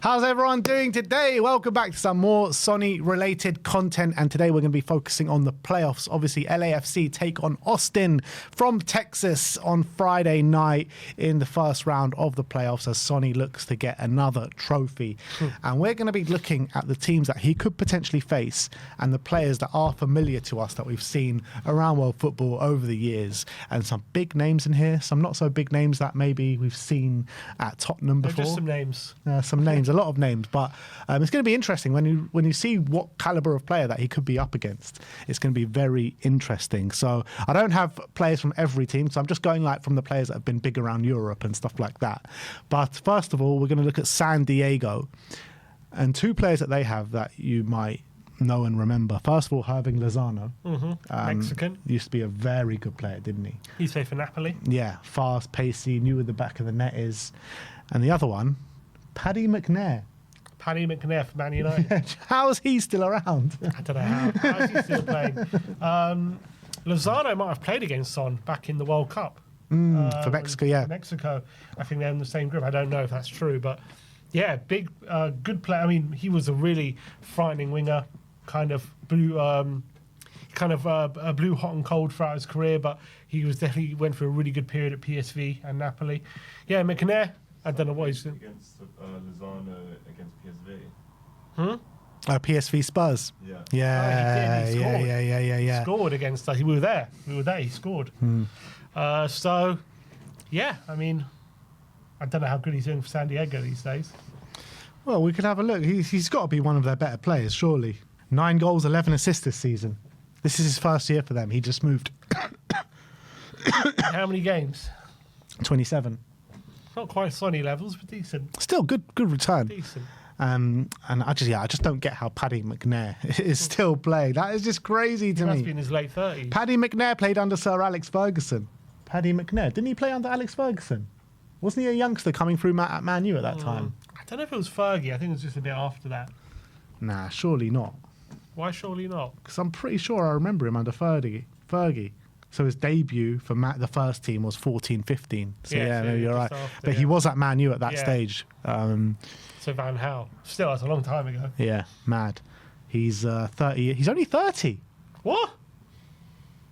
How's everyone doing today? Welcome back to some more Sonny-related content, and today we're going to be focusing on the playoffs. Obviously, LAFC take on Austin from Texas on Friday night in the first round of the playoffs as Sonny looks to get another trophy. And we're going to be looking at the teams that he could potentially face and the players that are familiar to us that we've seen around world football over the years. And some big names in here, some not so big names that maybe we've seen at Tottenham before. Just some names. Some names. A lot of names, but it's going to be interesting when you see what caliber of player that he could be up against. It's going to be very interesting. So I don't have players from every team, so I'm just going like from the players that have been big around Europe and stuff like that. But first of all, we're going to look at San Diego and two players that they have that you might know and remember. First of all, Hirving Lozano. Mexican. Used to be a very good player, didn't he? He's played for Napoli. Yeah, fast, pacey, knew where the back of the net is. And the other one, Paddy McNair. Paddy McNair for Man United. How is he still around? I don't know how is he still playing. Lozano might have played against Son back in the World Cup. For Mexico, yeah. Mexico. I think they're in the same group. I don't know if that's true, but yeah, big, good player. I mean, he was a really frightening winger, kind of blew hot and cold throughout his career, but he was definitely went through a really good period at PSV and Napoli. Yeah, McNair. I don't know what he's doing. Against Lozano against PSV. PSV Spurs. Yeah. Yeah, he scored. yeah. He scored against us. We were there. He scored. So, yeah, I mean, I don't know how good he's doing for San Diego these days. Well, we could have a look. He's got to be one of their better players, surely. 9 goals, 11 assists this season. This is his first year for them. He just moved. How many games? 27. Not quite Sonny levels, but decent. Still good return. Decent. And I just don't get how Paddy McNair is still playing. That is just crazy to He me. must be in his late 30s. Paddy McNair played under Sir Alex Ferguson. Paddy McNair. Didn't he play under Alex Ferguson? Wasn't he a youngster coming through at Man U at that time? I don't know if it was Fergie. I think it was just a bit after that. Nah, surely not. Why surely not? Because I'm pretty sure I remember him under Fergie. So his debut for the first team was 14-15. So yeah, maybe you're right. After, but he was at Man U at that stage. So Van Gaal. Still, that's a long time ago. Yeah, mad. He's 30. He's only 30. What?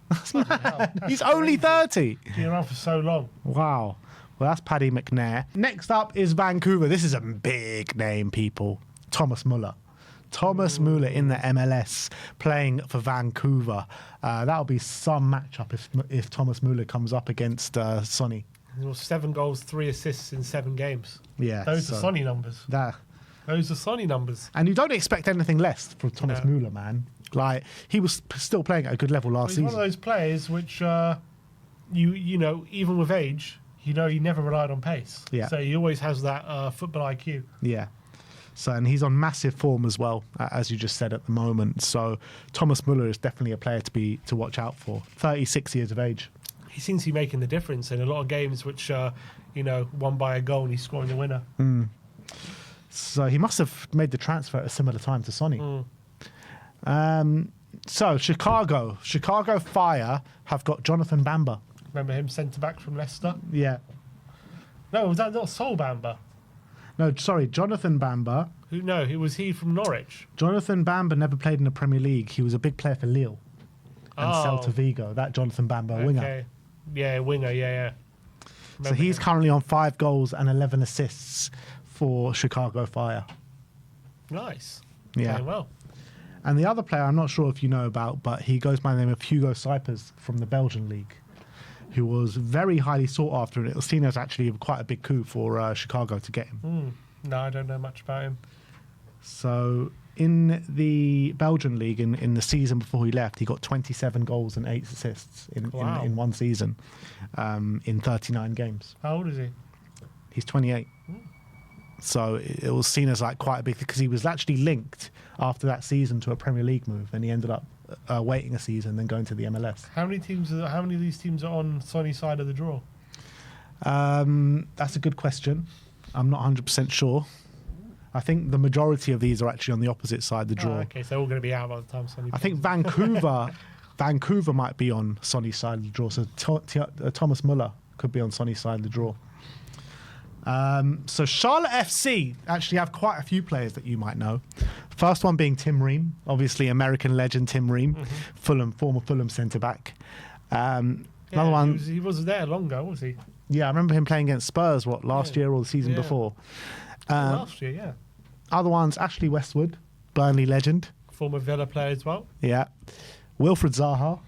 That's mad. He's only 30. Been around for so long. Wow. Well, that's Paddy McNair. Next up is Vancouver. This is a big name, people. Thomas Müller. Thomas Müller in the MLS playing for Vancouver. That'll be some matchup if Thomas Müller comes up against Sonny. 7 goals, 3 assists in 7 games. Yeah, those are Sonny numbers. Those are Sonny numbers. And you don't expect anything less from Thomas Müller, man. Like, he was still playing at a good level last season. He's one of those players which, you know, even with age, you know, he never relied on pace. Yeah. So he always has that football IQ. Yeah. So, and he's on massive form as well, as you just said at the moment. So Thomas Müller is definitely a player to watch out for. 36 years of age. He seems to be making the difference in a lot of games which, won by a goal and he's scoring the winner. So he must have made the transfer at a similar time to Sonny. So Chicago Fire have got Jonathan Bamba. Remember him centre back from Leicester? Yeah. No, was that not Sol Bamba? No, sorry, Jonathan Bamba. Was he from Norwich? Jonathan Bamba never played in the Premier League. He was a big player for Lille and Celta Vigo. That Jonathan Bamba, winger. Yeah, winger, yeah. So he's currently on 5 goals and 11 assists for Chicago Fire. Nice. Yeah. Playing well. And the other player I'm not sure if you know about, but he goes by the name of Hugo Cypers from the Belgian league, who was very highly sought after, and it was seen as actually quite a big coup for Chicago to get him. No, I don't know much about him. So in the Belgian league, in the season before he left, he got 27 goals and 8 assists in one season in 39 games. How old is he? He's 28. So it was seen as like quite a big, because he was actually linked after that season to a Premier League move, and he ended up waiting a season, then going to the MLS. How many of these teams are on Sonny's side of the draw? That's a good question. I'm not 100% sure. I think the majority of these are actually on the opposite side of the draw. Okay, so they're all going to be out by the time Sonny. I think Vancouver might be on Sonny's side of the draw. So Thomas Müller could be on Sonny's side of the draw. So Charlotte FC actually have quite a few players that you might know. First one being Tim Ream, obviously American legend Tim Ream, former Fulham centre-back. Another one. He was there longer, was he? Yeah, I remember him playing against Spurs, last year or the season before. Last year, yeah. Other ones, Ashley Westwood, Burnley legend. Former Villa player as well. Yeah. Wilfred Zaha,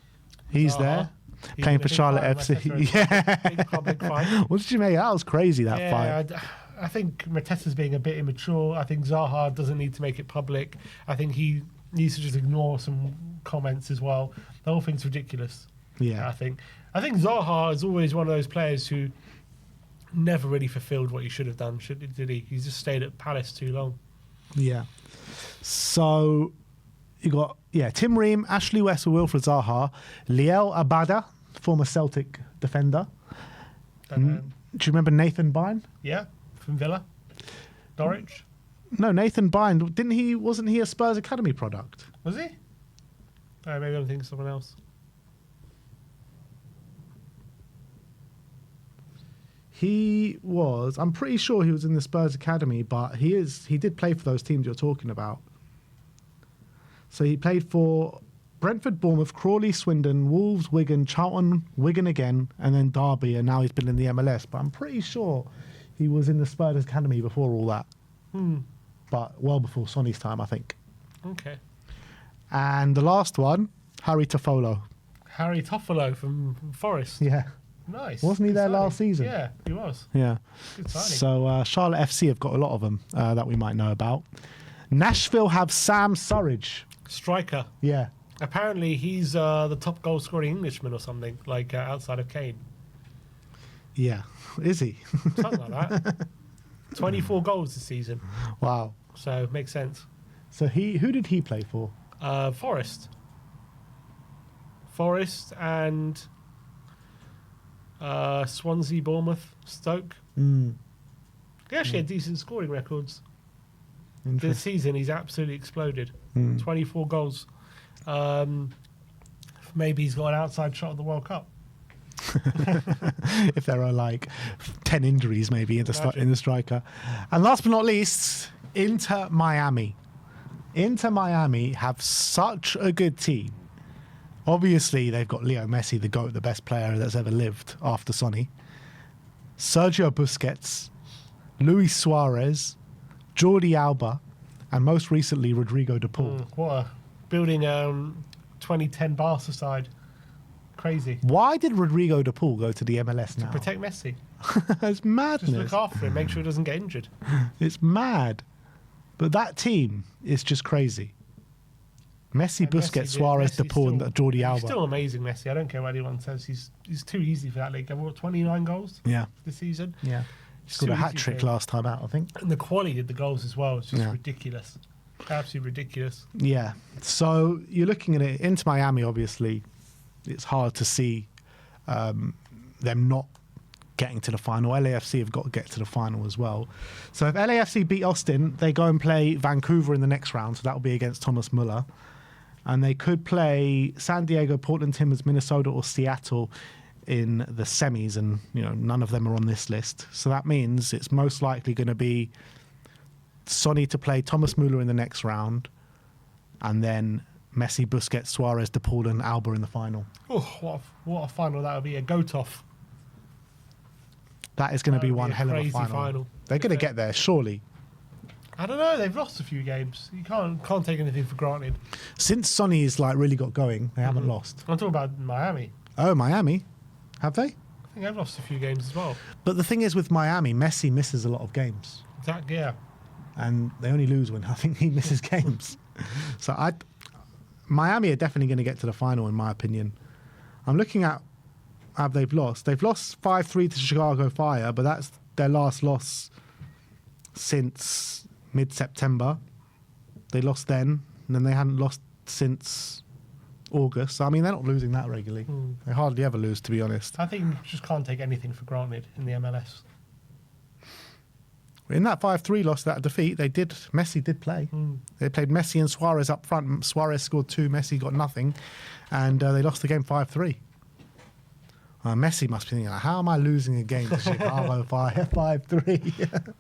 he's there. He's playing in a for big Charlotte fight FC. with Manchester. Yeah. Big fight. What did you make? That was crazy, that fight. I think Mateta's being a bit immature. I think Zaha doesn't need to make it public. I think he needs to just ignore some comments as well. The whole thing's ridiculous. Yeah. I think Zaha is always one of those players who never really fulfilled what he should have done, did he? He's just stayed at Palace too long. Yeah. So you got Tim Ream, Ashley West, Wilfred Zaha, Liel Abada, former Celtic defender. Do you remember Nathan Byrne? Yeah, from Villa, Norwich. No, Nathan Byrne. Wasn't he a Spurs Academy product? Was he? Oh, maybe I'm thinking of someone else. He was. I'm pretty sure he was in the Spurs Academy, but he did play for those teams you're talking about. So he played for Brentford, Bournemouth, Crawley, Swindon, Wolves, Wigan, Charlton, Wigan again, and then Derby, and now he's been in the MLS. But I'm pretty sure he was in the Spurs Academy before all that. But well before Sonny's time, I think. Okay. And the last one, Harry Toffolo. Harry Toffolo from Forest. Yeah. Nice. Wasn't he there last season? Yeah, he was. Yeah. Good signing. So Charlotte FC have got a lot of them that we might know about. Nashville have Sam Surridge. Striker. Yeah. Apparently he's the top goal scoring Englishman or something, like outside of Kane. Yeah. Is he? Something like that. 24 goals this season. Wow. So it makes sense. So who did he play for? Forest. Forest and Swansea, Bournemouth, Stoke. He actually had decent scoring records. This season he's absolutely exploded. 24 goals. Maybe he's got an outside shot at the World Cup. If there are like 10 injuries maybe in the striker. And last but not least, Inter Miami. Inter Miami have such a good team. Obviously, they've got Leo Messi, the GOAT, the best player that's ever lived after Sonny. Sergio Busquets, Luis Suarez, Jordi Alba, and most recently, Rodrigo de Paul. Building 2010 Barca side. Crazy. Why did Rodrigo de Paul go to the MLS now? Protect Messi. It's madness. Just look after him, make sure he doesn't get injured. It's mad. But that team is just crazy. Messi, Busquets, Suarez, De Paul, and Jordi Alba. He's still amazing, Messi. I don't care what anyone says. He's too easy for that league. They've got 29 goals this season. Yeah. He scored a hat-trick last time out, I think. And the quality of the goals as well is just ridiculous. Absolutely ridiculous. Yeah. So you're looking at it. Into Miami, obviously, it's hard to see them not getting to the final. LAFC have got to get to the final as well. So if LAFC beat Austin, they go and play Vancouver in the next round. So that will be against Thomas Müller. And they could play San Diego, Portland Timbers, Minnesota, or Seattle in the semis. And, none of them are on this list. So that means it's most likely going to be Sonny to play Thomas Müller in the next round. And then Messi, Busquets, Suarez, De Paul, and Alba in the final. Oh, what a final that would be. A go-off. That is going to be one hell of a final. They're going to get there, surely. I don't know. They've lost a few games. You can't take anything for granted. Since Sonny's really got going, they haven't lost. I'm talking about Miami. Oh, Miami? Have they? I think they've lost a few games as well. But the thing is with Miami, Messi misses a lot of games. Exactly, yeah. And they only lose when I think he misses games. So Miami are definitely going to get to the final, in my opinion. I'm looking at how they've lost. They've lost 5-3 to Chicago Fire, but that's their last loss since mid-September. They lost then, and then they hadn't lost since August. So, they're not losing that regularly. They hardly ever lose, to be honest. I think you just can't take anything for granted in the MLS. In that 5-3 loss, that defeat, Messi did play. They played Messi and Suarez up front. Suarez scored 2, Messi got nothing. And they lost the game 5-3. Messi must be thinking, like, how am I losing a game to Chicago 5-3?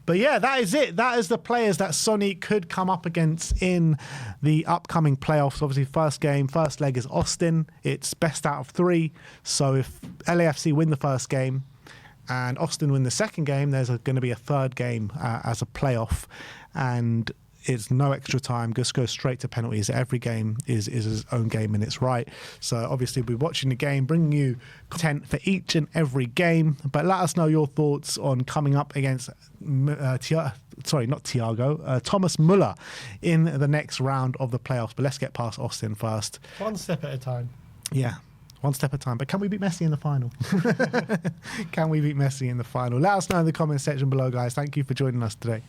But yeah, that is it. That is the players that Sonny could come up against in the upcoming playoffs. Obviously, first leg is Austin. It's best out of 3. So if LAFC win the first game and Austin win the second game, there's going to be a third game as a playoff. And it's no extra time, just go straight to penalties. Every game is its own game in its right. So obviously we'll be watching the game, bringing you content for each and every game. But let us know your thoughts on coming up against Thomas Müller in the next round of the playoffs. But let's get past Austin first. One step at a time. Yeah. One step at a time. But can we beat Messi in the final? Can we beat Messi in the final? Let us know in the comment section below, guys. Thank you for joining us today.